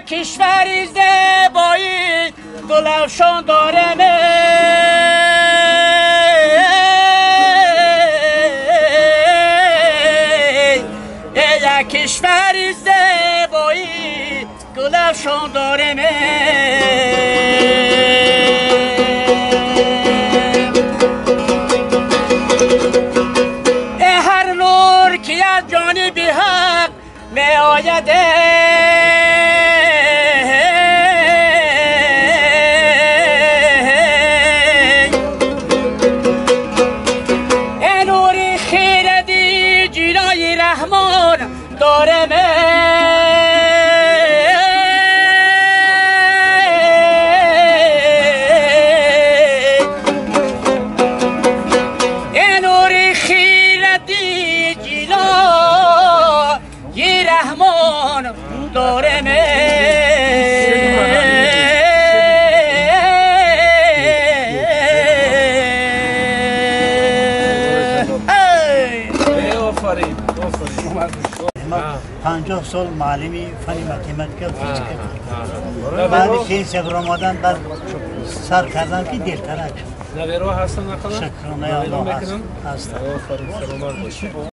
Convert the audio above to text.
کشوریزده باید گلفشان دارم کشوریزده باید گلفشان دارم هر نور که از جانب حق می آیده رحمان دارم نور خیرتی جیلا یه رحمان دارم من 50 سال معلمی فن متمتیک و فیزیک کردم. بعد که صبر آمدن بعد سر کردم که دیرتر شد. نویرو هستن نکنن؟ شکرانه الله هستن.